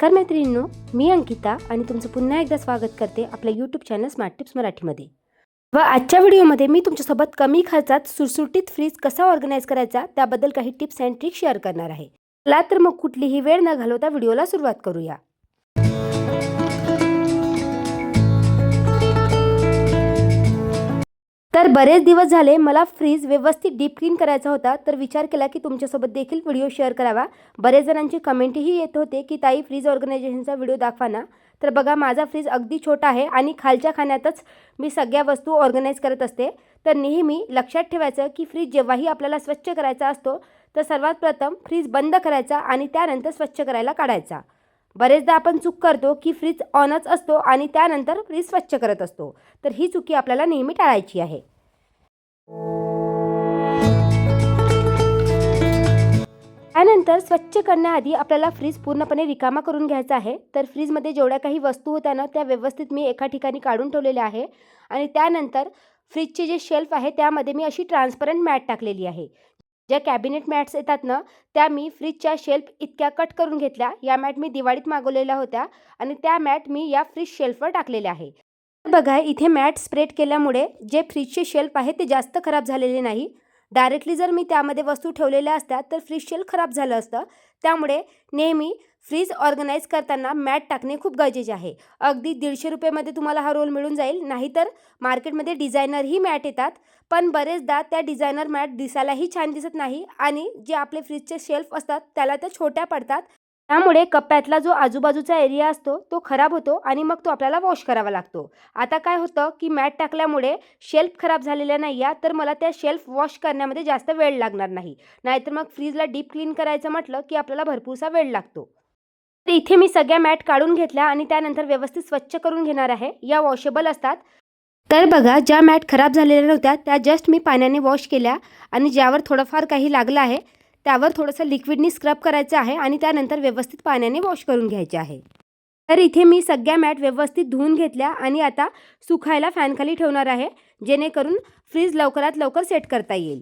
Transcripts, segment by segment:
नमस्कार मैत्रिणींनो, मी अंकिता आणि तुमचं पुन्हा एकदा स्वागत करते आपल्या यूट्यूब चॅनल स्मार्ट टिप्स मराठीमध्ये। व आजच्या व्हिडिओमध्ये मी तुमच्यासोबत कमी खर्चात सुटसुटीत फ्रीज कसा ऑर्गनाइज करायचा त्याबद्दल काही टिप्स अँड ट्रिक्स शेअर करणार आहे। चला तर मग कुठलीही वेळ न घालवता व्हिडिओला सुरुवात करूया। तर बरेच दिवस झाले मला फ्रीज व्यवस्थित डीप क्लीन करायचा होता, तर विचार केला की तुमच्यासोबत देखील व्हिडिओ शेअर करावा। बरेच जणांची कमेंटही येत होते की ताई फ्रीज ऑर्गनायझेशनचा व्हिडिओ दाखवा ना। तर बघा, माझा फ्रीज अगदी छोटा आहे आणि खालच्या खाण्यातच मी सगळ्या वस्तू ऑर्गनाइज करत असते। तर नेहमी लक्षात ठेवायचं की फ्रीज जेव्हाही आपल्याला स्वच्छ करायचा असतो तर सर्वात प्रथम फ्रीज बंद करायचा आणि त्यानंतर स्वच्छ करायला काढायचा। बरेचदा आपण चूक करतो की फ्रीज ऑनच असतो आणि त्यानंतर फ्रीज स्वच्छ करत असतो, तर ही चुकी आपल्याला नेहमी टाळायची आहे। त्यानंतर स्वच्छ करण्याआधी आपल्याला फ्रीज पूर्णपणे रिकामा करून घ्यायचा आहे। तर फ्रीजमध्ये जेवढ्या काही वस्तू होत्या ना त्या व्यवस्थित मी एका ठिकाणी काढून ठेवलेल्या आहे आणि त्यानंतर फ्रीजचे जे शेल्फ आहे त्यामध्ये मी अशी ट्रान्सपरंट मॅट टाकलेली आहे। ज्या कॅबिनेट मॅट्स येतात ना त्या मी फ्रीजच्या शेल्फ इतक्या कट करून घेतल्या। या मॅट मी दिवाळीत मागवलेल्या होत्या आणि त्या मॅट मी या फ्रीज शेल्फवर टाकलेल्या आहे। बघा, इथे मॅट स्प्रेड केल्यामुळे जे फ्रीजचे शेल्फ आहे ते जास्त खराब झालेले नाही। डायरेक्टली जर मी त्यामध्ये वस्तू ठेवलेल्या असत्या तर फ्रीज शेल्फ खराब झालं असतं। त्यामुळे नेहमी फ्रीज ऑर्गनाइज करताना मॅट टाकणे खूप गरजेचे आहे। अगदी 150 रुपयामध्ये तुम्हाला हा रोल मिळून जाईल, नाहीतर मार्केटमध्ये डिझायनरही मॅट येतात, पण बरेचदा त्या डिझायनर मॅट दिसायलाही छान दिसत नाही आणि जे आपले फ्रीजचे शेल्फ असतात त्याला त्या छोट्या पडतात। त्यामुळे कप्प्यातला जो आजूबाजूचा एरिया असतो तो खराब होतो आणि मग तो आपल्याला वॉश करावा लागतो। आता काय होतं की मॅट टाकल्यामुळे शेल्फ खराब झालेल्या नाही आहे, तर मला त्या शेल्फ वॉश करण्यामध्ये जास्त वेळ लागणार नाही। नाहीतर मग फ्रीजला डीप क्लीन करायचं म्हटलं की आपल्याला भरपूरसा वेळ लागतो। तर इथे मी सगळ्या मॅट काढून घेतल्या आणि त्यानंतर व्यवस्थित स्वच्छ करून घेणार आहे। या वॉशेबल असतात। तर बघा, ज्या मॅट खराब झालेल्या नव्हत्या त्या जस्ट मी पाण्याने वॉश केल्या आणि ज्यावर थोडंफार काही लागलं आहे त्यावर थोडंसं लिक्विडनी स्क्रब करायचं आहे आणि त्यानंतर व्यवस्थित पाण्याने वॉश करून घ्यायचे आहे। तर इथे मी सगळ्या मॅट व्यवस्थित धुवून घेतल्या आणि आता सुकायला फॅनखाली ठेवणार आहे, जेणेकरून फ्रीज लवकरात लवकर सेट करता येईल।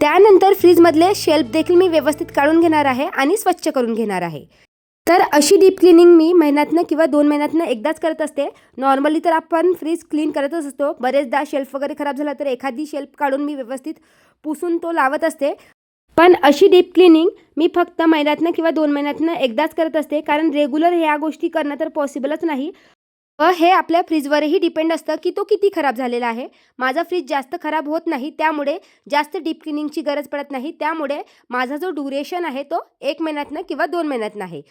त्यानंतर फ्रीजमधले शेल्फ देखील मी व्यवस्थित काढून घेणार आहे आणि स्वच्छ करून घेणार आहे। तर अशी डीप क्लिनिंग मी महिन्यातनं किंवा 2 महिन्यातनं एकदाच करत असते। नॉर्मली तर आपण फ्रीज क्लीन करतच असतो। बरेचदा शेल्फ वगैरे खराब झाला तर एखादी शेल्फ काढून मी व्यवस्थित पुसून तो लावत असते, पण अशी डीप क्लिनिंग मी फक्त महिन्यातनं किंवा 2 महिन्यातनं एकदाच करत असते, कारण रेग्युलर ह्या गोष्टी करणं तर पॉसिबलच नाही व हे आपल्या फ्रीजवरही डिपेंड असतं की तो किती खराब झालेला आहे। माझा फ्रीज जास्त खराब होत नाही, त्यामुळे जास्त डीप क्लिनिंगची गरज पडत नाही। त्यामुळे माझा जो ड्युरेशन आहे तो 1 महिन्यातनं किंवा 2 महिन्यातनं आहे।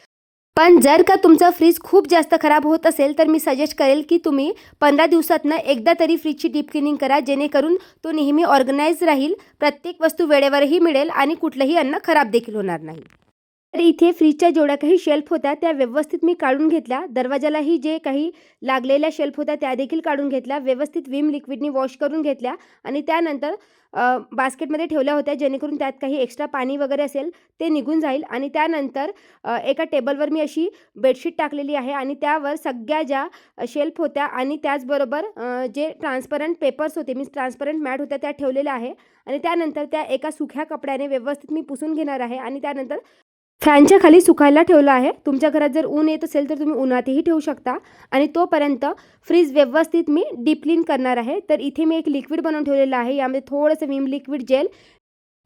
पण जर का तुमचा फ्रीज खूप जास्त खराब होत असेल तर मी सजेस्ट करेल की तुम्ही 15 दिवसातनं एकदा तरी फ्रीजची डीप क्लिनिंग करा, जेणेकरून तो नेहमी ऑर्गनाइज राहील, प्रत्येक वस्तू वेळेवरही मिळेल आणि कुठलंही अन्न खराब देखील होणार नाही। तर इथे फ्रीजच्या जेवढ्या काही शेल्फ होत्या त्या व्यवस्थित मी काढून घेतल्या। दरवाजालाही जे काही लागलेल्या शेल्फ होत्या त्या देखील काढून घेतल्या, व्यवस्थित विम लिक्विडनी वॉश करून घेतल्या आणि त्यानंतर बास्केटमध्ये ठेवल्या होत्या, जेणेकरून त्यात काही एक्स्ट्रा पाणी वगैरे असेल ते निघून जाईल। आणि त्यानंतर एका टेबलवर मी अशी बेडशीट टाकलेली आहे आणि त्यावर सगळ्या ज्या शेल्फ होत्या आणि त्याचबरोबर जे ट्रान्सपरंट पेपर्स होते, ट्रान्सपरंट मॅट होत्या त्या ठेवलेल्या आहे आणि त्यानंतर त्या एका सुक्या कपड्याने व्यवस्थित मी पुसून घेणार आहे आणि त्यानंतर फॅनच्या खाली सुकायला ठेवलं आहे। तुमच्या घरात जर ऊन येत असेल तर तुम्ही उन्हातही ठेवू शकता आणि तोपर्यंत फ्रीज व्यवस्थित मी डीप क्लीन करणार आहे। तर इथे मी एक लिक्विड बनवून ठेवलेलं आहे, यामध्ये थोडंसं विम लिक्विड जेल,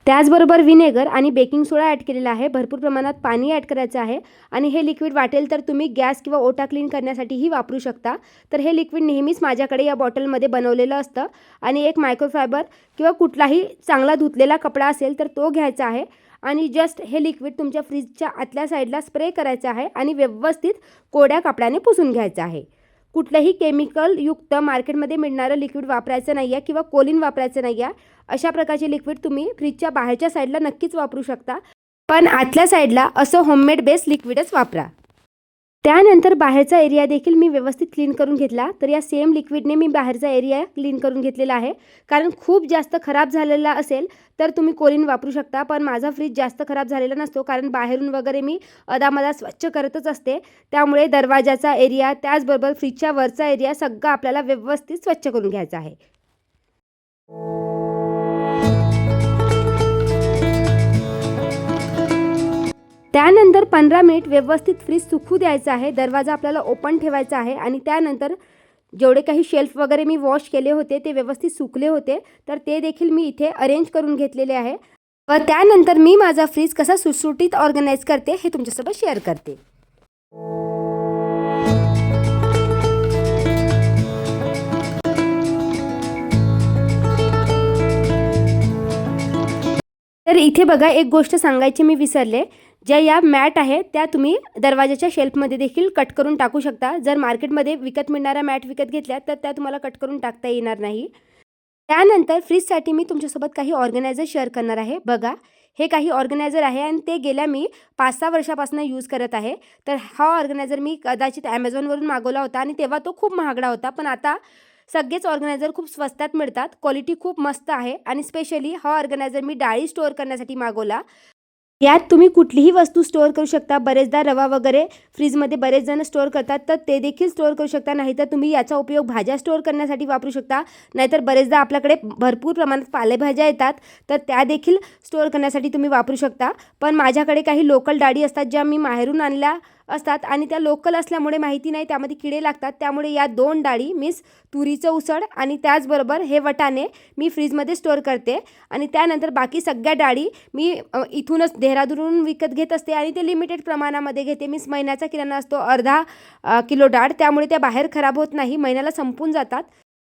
त्याचबरोबर विनेगर आणि बेकिंग सोडा ॲड केलेला आहे। भरपूर प्रमाणात पाणी ॲड करायचं आहे आणि हे लिक्विड वाटेल तर तुम्ही गॅस किंवा ओटा क्लीन करण्यासाठीही वापरू शकता। तर हे लिक्विड नेहमीच माझ्याकडे या बॉटलमध्ये बनवलेलं असतं आणि एक मायक्रोफायबर किंवा कुठलाही चांगला धुतलेला कपडा असेल तर तो घ्यायचा आहे आणि जस्ट हे लिक्विड तुमच्या फ्रीजच्या आतल्या साईडला स्प्रे करायचं आहे आणि व्यवस्थित कोरड्या कपड्याने पुसून घ्यायचं आहे। कुठलंही केमिकल युक्त मार्केटमध्ये मिळणारं लिक्विड वापरायचं नाही आहे किंवा कोलिन वापरायचं नाही आहे। अशा प्रकारचे लिक्विड तुम्ही फ्रीजच्या बाहेरच्या साईडला नक्कीच वापरू शकता, पण आतल्या साईडला असं होममेड बेस लिक्विडच वापरा। त्यानंतर बाहेरचा एरिया देखील मी व्यवस्थित क्लीन करून घेतला। तर या सेम लिक्विडने मी बाहेरचा एरिया क्लीन करून घेतलेला आहे, कारण खूप जास्त खराब झालेला असेल तर तुम्ही कोलिन वापरू शकता, पण माझा फ्रीज जास्त खराब झालेला नसतो, कारण बाहेरून वगैरे मी अदामदा स्वच्छ करतच असते। त्यामुळे दरवाजाचा एरिया त्याचबरोबर फ्रीजच्या वरचा एरिया सगळं आपल्याला व्यवस्थित स्वच्छ करून घ्यायचा आहे। त्यानंतर 15 मिनिट व्यवस्थित फ्रीज सुकू द्यायचं आहे. दरवाजा आपल्याला ओपन ठेवायचा आहे आणि त्यानंतर जेवढे काही शेल्फ वगैरे मी वॉश केले होते ते व्यवस्थित सुकले होते, तर ते देखील मी इथे अरेंज करून घेतलेले आहे. व त्यानंतर मी माझा फ्रीज कसा सुटसुटीत ऑर्गनाईज करते हे तुमच्यासोबत शेअर करते. तर इथे बघा, एक गोष्ट सांगायची मी विसरले. ज्या या मॅट आहे त्या तुम्ही दरवाजाच्या शेल्फमध्ये देखील कट करून टाकू शकता. जर मार्केटमध्ये विकत मिळणाऱ्या मॅट विकत घेतल्या तर त्या तुम्हाला कट करून टाकता येणार नाही. त्यानंतर फ्रीजसाठी मी तुमच्यासोबत काही ऑर्गनायझर शेअर करणार आहे. बघा, हे काही ऑर्गनायझर आहे आणि ते गेल्या मी 5-6 वर्षापासून यूज करत आहे. तर हा ऑर्गनायझर मी कदाचित ॲमेझॉनवरून मागवला होता आणि तेव्हा तो खूप महागडा होता, पण आता सगळेच ऑर्गनायझर खूप स्वस्तात मिळतात. क्वालिटी खूप मस्त आहे आणि स्पेशली हा ऑर्गनायझर मी डाळी स्टोअर करण्यासाठी मागवला. यात तुम्ही कुठलीही वस्तू स्टोअर करू शकता. बरेचदा रवा वगैरे फ्रीजमध्ये बरेच जण स्टोअर करतात, तर ते देखील स्टोअर करू शकता. नाहीतर तुम्ही याचा उपयोग भाज्या स्टोअर करण्यासाठी वापरू शकता. नाहीतर बरेचदा आपल्याकडे भरपूर प्रमाणात पालेभाज्या येतात, तर त्या देखील स्टोअर करण्यासाठी तुम्ही वापरू शकता. पण माझ्याकडे काही लोकल डाळी असतात ज्या मी माहेरून आणल्या असतात आणि त्या लोकल असल्यामुळे माहिती नाही त्यामध्ये किडे लागतात. त्यामुळे या 2 डाळी मीन्स तुरीचं उसळ आणि त्याचबरोबर हे वटाणे मी फ्रीजमध्ये स्टोअर करते. आणि त्यानंतर बाकी सगळ्या डाळी मी इथूनच देहरादूनवरून विकत घेत असते आणि ते लिमिटेड प्रमाणामध्ये घेते. मीन्स महिन्याचा किराणा असतो अर्धा किलो डाळ, त्यामुळे त्या बाहेर खराब होत नाही, महिन्याला संपून जातात.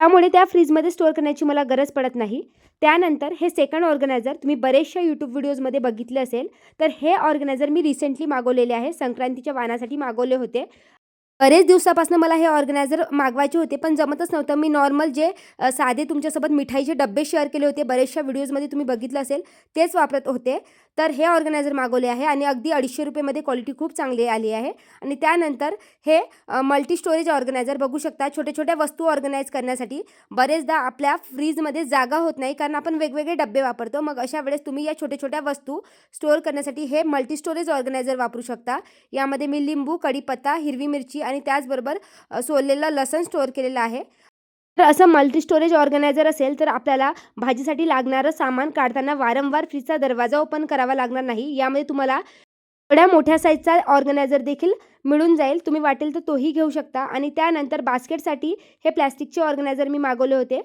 त्यामुळे त्या फ्रीजमध्ये स्टोअर करण्याची मला गरज पडत नाही. त्यानंतर हे सेकंड ऑर्गनायझर तुम्ही बरेचशा यूट्यूब व्हिडिओजमध्ये बघितले असेल. तर हे ऑर्गनायझर मी रिसेंटली मागवलेले आहे. संक्रांतीच्या वाणासाठी मागवले होते. बरेच दिवसापासून मला हे ऑर्गनायझर मागवायचे होते, पण जमतच नव्हतं. मी नॉर्मल जे साधे तुमच्यासोबत मिठाईचे डब्बे शेअर केले होते, बरेचशा व्हिडिओजमध्ये तुम्ही बघितलं असेल, तेच वापरत होते. तर हे ऑर्गनायझर मागवले आहे आणि अगदी 250 रुपयेमध्ये क्वालिटी खूप चांगली आली आहे. आणि त्यानंतर हे मल्टी स्टोरेज ऑर्गनायझर बघू शकता. छोट्या-छोट्या वस्तू ऑर्गनाईज करण्यासाठी बरेचदा आपल्या फ्रीजमध्ये जागा होत नाही, कारण आपण वेगवेगळे डब्बे वापरतो. मग अशा वेळेस तुम्ही या छोट्या-छोट्या वस्तू स्टोअर करण्यासाठी हे मल्टी स्टोरेज ऑर्गनायझर वापरू शकता. यामध्ये मी लिंबू, कढीपत्ता, हिरवी मिरची आणि त्याचबरोबर सोललेलं लसण स्टोअर केलेलं आहे. तर असं मल्टी स्टोरेज ऑर्गनायझर असेल तर आपल्याला भाजीसाठी लागणारं सामान काढताना वारंवार फ्रीजचा दरवाजा ओपन करावा लागणार नाही. यामध्ये तुम्हाला थोड्या मोठ्या साईजचा ऑर्गनायझर देखील मिळून जाईल. तुम्ही वाटेल तर तोही घेऊ शकता. आणि त्यानंतर बास्केटसाठी हे प्लॅस्टिकचे ऑर्गनायझर मी मागवले होते.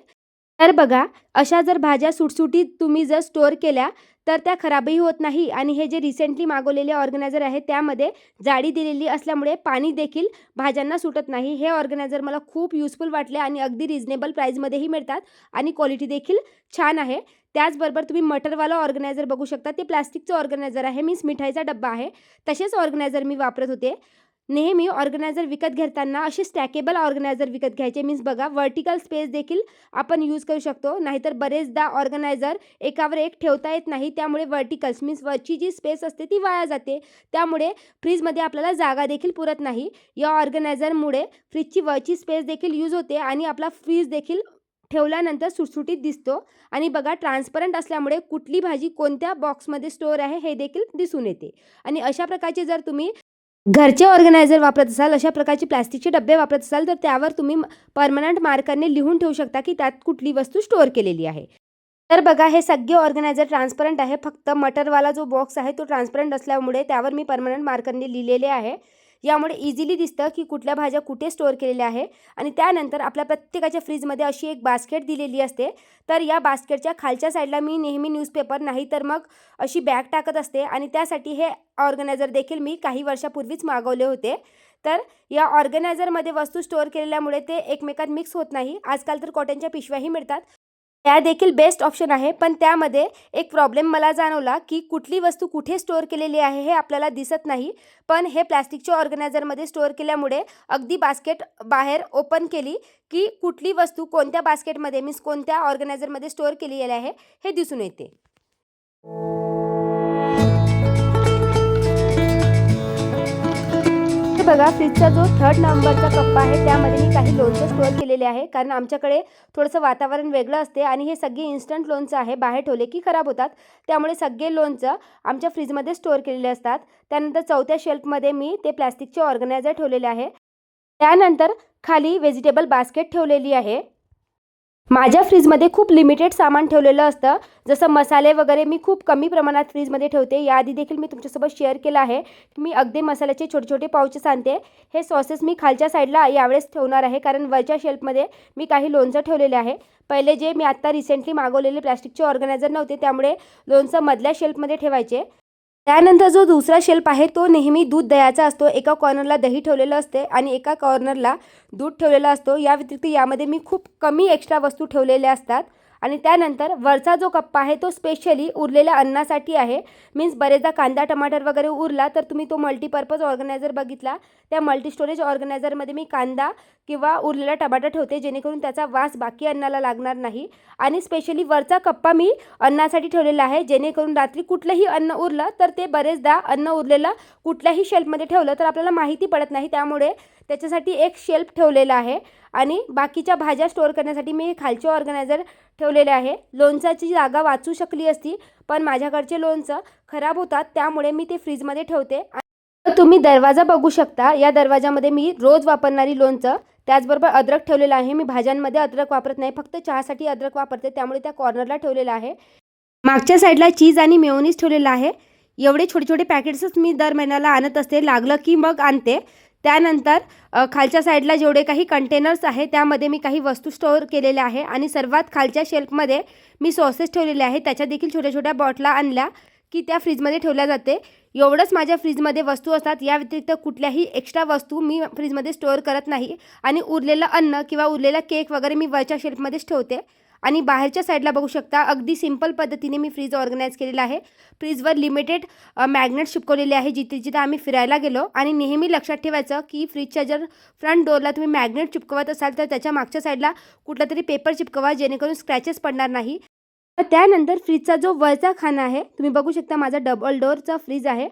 तर बघा, अशा जर भाज्या सुटसुटीत तुम्ही जर स्टोअर केल्या तर त्या खराबही होत नाही. आणि हे जे रिसेंटली मागवलेले ऑर्गनायझर आहे त्यामध्ये जाडी दिलेली असल्यामुळे पाणी देखील भाज्यांना सुटत नाही. हे ऑर्गनायझर मला खूप युजफुल वाटले आणि अगदी रिजनेबल प्राईजमध्येही मिळतात आणि क्वालिटी देखील छान आहे. त्याचबरोबर तुम्ही मटरवाला ऑर्गनायझर बघू शकता. ते प्लास्टिकचं ऑर्गनायझर आहे, मीन्स मिठाईचा डब्बा आहे. तसेच ऑर्गनायझर मी वापरत होते. नेहमी ऑर्गनायझर विकत घेताना असे स्टॅकेबल ऑर्गनायझर विकत घ्यायचे. मीन्स बघा, व्हर्टिकल स्पेस देखील आपण यूज करू शकतो. नाहीतर बरेचदा ऑर्गनायझर एकावर एक ठेवता येत नाही, त्यामुळे व्हर्टिकल्स मीन्स वरची जी स्पेस असते ती वाया जाते. त्यामुळे फ्रीजमध्ये आपल्याला जागा देखील पुरत नाही. या ऑर्गनायझरमुळे फ्रीजची वरची स्पेस देखील यूज होते आणि आपला फ्रीज देखील ठेवल्यानंतर सुटसुटीत दिसतो. आणि बघा, ट्रान्सपरंट असल्यामुळे कुठली भाजी कोणत्या बॉक्समध्ये स्टोअर आहे हे देखील दिसून येते. आणि अशा प्रकारचे जर तुम्ही घरचे ऑर्गनायझर वापरत असाल, अशा प्रकारचे प्लास्टिकचे डब्बे वापरत असाल, तर त्यावर तुम्ही परमनंट मार्करने लिहून ठेवू शकता की त्यात कुठली वस्तू स्टोअर केलेली आहे. तर बघा, हे सगळे ऑर्गनायझर ट्रान्सपरंट आहे. फक्त मटरवाला जो बॉक्स आहे तो ट्रान्सपरंट असल्यामुळे त्यावर मी परमनंट मार्करने लिहिलेले आहे. यामुळे इझिली दिसतं की कुठल्या भाज्या कुठे स्टोअर केलेल्या आहे. आणि त्यानंतर आपल्या प्रत्येकाच्या फ्रीजमध्ये अशी एक बास्केट दिलेली असते. तर या बास्केटच्या खालच्या साईडला मी नेहमी न्यूजपेपर नाही तर मग अशी बॅग टाकत असते आणि त्यासाठी हे ऑर्गनायझर देखील मी काही वर्षापूर्वीच मागवले होते. तर या ऑर्गनायझरमध्ये वस्तू स्टोअर केलेल्यामुळे ते एकमेकात मिक्स होत नाही. आजकाल तर कॉटनच्या पिशव्याही मिळतात, त्या देखील बेस्ट ऑप्शन आहे. पण त्यामध्ये एक प्रॉब्लेम मला जाणवला की कुठली वस्तू कुठे स्टोअर केलेली आहे हे आपल्याला दिसत नाही. पण हे प्लॅस्टिकच्या ऑर्गनायझरमध्ये स्टोअर केल्यामुळे अगदी बास्केट बाहेर ओपन केली की कुठली वस्तू कोणत्या बास्केटमध्ये मीन्स कोणत्या ऑर्गनायझरमध्ये स्टोअर केलेली आहे हे दिसून येते. हे बघा, फ्रीजचा जो 3rd नंबरचा कप्पा आहे त्यामध्ये मी काही लोणचं स्टोअर केलेले आहे. कारण आमच्याकडे थोडंसं वातावरण वेगळं असते आणि हे सगळे इन्स्टंट लोणचं आहे, बाहेर ठेवले की खराब होतात. त्यामुळे सगळे लोणचं आमच्या फ्रीजमध्ये स्टोअर केलेले असतात. त्यानंतर 4थ्या शेल्फमध्ये मी ते प्लॅस्टिकचे ऑर्गनायझर ठेवलेले आहे. त्यानंतर खाली व्हेजिटेबल बास्केट ठेवलेली आहे. माझ्या फ्रीजमध्ये खूप लिमिटेड सामान ठेवलेलं असतं, जसं मसाले वगैरे मी खूप कमी प्रमाणात फ्रीजमध्ये ठेवते. याआधी देखील मी तुमच्यासोबत शेअर केलं आहे की मी अगदी मसाल्याचे छोटे छोटे पाउचेस आणते. हे सॉसेस मी खालच्या साईडला यावेळेस ठेवणार आहे, कारण वरच्या शेल्फमध्ये मी काही लोणचं ठेवलेले आहे. पहिले जे मी आत्ता रिसेंटली मागवलेले प्लॅस्टिकचे ऑर्गनायझर नव्हते, त्यामुळे लोणचं मधल्या शेल्फमध्ये ठेवायचे. त्यानंतर जो दुसरा शेल्फ आहे तो नेहमी दूध दह्याचा असतो. एका कॉर्नरला दही ठेवलेलं असते आणि एका कॉर्नरला दूध ठेवलेला असतो. या व्यतिरिक्त यामध्ये मी खूप कमी एक्स्ट्रा वस्तू ठेवलेल्या असतात. आणि त्यानंतर वरचा जो कप्पा आहे तो स्पेशली उरलेल्या अन्नासाठी आहे. मीन्स बरेचदा कांदा टमाटर वगैरे उरला तर तुम्ही तो मल्टीपर्पज ऑर्गनायझर बघितला, त्या मल्टी स्टोरेज ऑर्गनायझरमध्ये मी कांदा किंवा उरलेला टमाटर ठेवते, जेणेकरून त्याचा वास बाकी अन्नाला लागणार नाही. आणि स्पेशली वरचा कप्पा मी अन्नासाठी ठेवलेला आहे, जेणेकरून रात्री कुठलंही अन्न उरलं तर ते बरेचदा अन्न उरलेलं कुठल्याही शेल्फमध्ये ठेवलं तर आपल्याला माहिती पडत नाही. त्यामुळे त्याच्यासाठी एक शेल्फ ठेवलेला आहे. आणि बाकीच्या भाज्या स्टोअर करण्यासाठी मी खालचे ऑर्गनायझर ठेवलेले आहे. लोणचाची जागा वाचू शकली असती, पण माझ्याकडचे लोणचं खराब होतात, त्यामुळे मी ते फ्रीजमध्ये ठेवते. तुम्ही दरवाजा बघू शकता. या दरवाजामध्ये मी रोज वापरणारी लोणचं, त्याचबरोबर अद्रक ठेवलेलं आहे. मी भाज्यांमध्ये अद्रक वापरत नाही, फक्त चहासाठी अद्रक वापरते, त्यामुळे त्या कॉर्नरला ठेवलेलं आहे. मागच्या साईडला चीज आणि मेयोनीज ठेवलेलं आहे. एवढे छोटे छोटे पॅकेट्सच मी दर महिन्याला आणत असते, लागलं की मग आणते. त्यानंतर खालच्या साईडला जेवढे काही कंटेनर्स आहे त्यामध्ये मी काही वस्तू स्टोअर केलेल्या आहे. आणि सर्वात खालच्या शेल्फमध्ये मी सॉसेस ठेवलेले आहे. त्याच्या देखील छोट्या छोट्या बॉटला आणल्या की त्या फ्रीजमध्ये ठेवल्या जाते. एवढंच माझ्या फ्रीजमध्ये वस्तू असतात. या व्यतिरिक्त कुठल्याही एक्स्ट्रा वस्तू मी फ्रीजमध्ये स्टोअर करत नाही. आणि उरलेलं अन्न किंवा उरलेला केक वगैरे मी वरच्या शेल्फमध्येच ठेवते. आणि बाहेरच्या साईडला बघू शकता अगदी सिंपल पद्धतीने मी फ्रीज ऑर्गनाईज केलेला आहे. फ्रीजवर लिमिटेड मॅग्नेट चिपकवलेले आहे जिथे जिथे आम्ही फिरायला गेलो. आणि नेहमी लक्षात ठेवायचं की फ्रीजच्या जर फ्रंट डोअरला तुम्ही मॅग्नेट चिपकवत असाल तर त्याच्या मागच्या साईडला कुठला तरी पेपर चिपकवा, जेणेकरून स्क्रॅचेस पडणार नाही. त्यानंतर फ्रीजचा जो वरचा खाना आहे, तुम्ही बघू शकता माझा डबल डोअरचा फ्रीज आहे.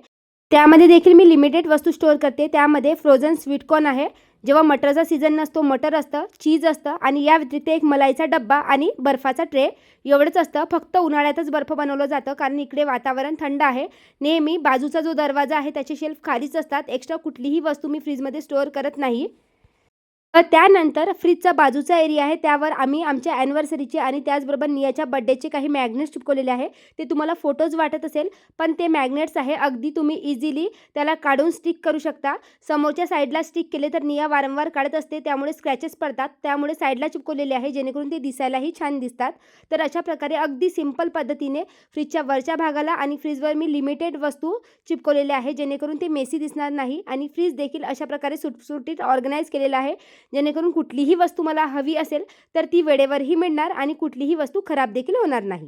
त्यामध्ये देखील मी लिमिटेड वस्तू स्टोअर करते. त्यामध्ये फ्रोझन स्वीटकॉर्न आहे, जेव्हा मटरचा सीझन नसतो मटर असतं, चीज असतं, आणि या व्यतिरिक्त एक मलाईचा डब्बा आणि बर्फाचा ट्रे एवढंच असतं. फक्त उन्हाळ्यातच बर्फ बनवलं जातं, कारण इकडे वातावरण थंड आहे. नेहमी बाजूचा जो दरवाजा आहे त्याचे शेल्फ खालीच असतात. एक्स्ट्रा कुठलीही वस्तू मी फ्रीजमध्ये स्टोअर करत नाही. त्यानंतर फ्रीजचा बाजूचा एरिया आहे, त्यावर आम्ही आमच्या ॲनिव्हर्सरीचे आणि त्याचबरोबर नियाच्या बड्डेचे काही मॅग्नेट्स चिपकवलेले आहे. ते तुम्हाला फोटोज वाटत असेल, पण ते मॅग्नेट्स आहे. अगदी तुम्ही इझिली त्याला काढून स्टिक करू शकता. समोरच्या साईडला स्टिक केले तर निया वारंवार काढत असते, त्यामुळे स्क्रॅचेस पडतात. त्यामुळे साईडला चिपकवलेले आहे, जेणेकरून ते दिसायलाही छान दिसतात. तर अशा प्रकारे अगदी सिंपल पद्धतीने फ्रीजच्या वरच्या भागाला आणि फ्रीजवर मी लिमिटेड वस्तू चिपकवलेल्या आहे, जेणेकरून ते मेसी दिसणार नाही. आणि फ्रीज देखील अशा प्रकारे सुटसुटीत ऑर्गनाईज केलेला आहे, जेणेकरून कुठलीही वस्तू मला हवी असेल तर ती वेळेवरही मिळणार आणि कुठलीही वस्तू खराब देखील होणार नाही.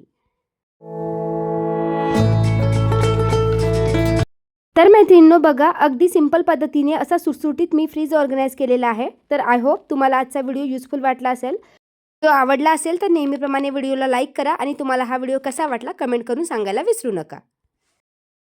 तर मैत्रिणींनो बघा, अगदी सिंपल पद्धतीने असा सुटसुटीत मी फ्रीज ऑर्गनाईज केलेला आहे. तर आय होप तुम्हाला आजचा व्हिडिओ युजफुल वाटला असेल. तो आवडला असेल तर नेहमीप्रमाणे व्हिडिओला लाईक करा आणि तुम्हाला हा व्हिडिओ कसा वाटला कमेंट करून सांगायला विसरू नका.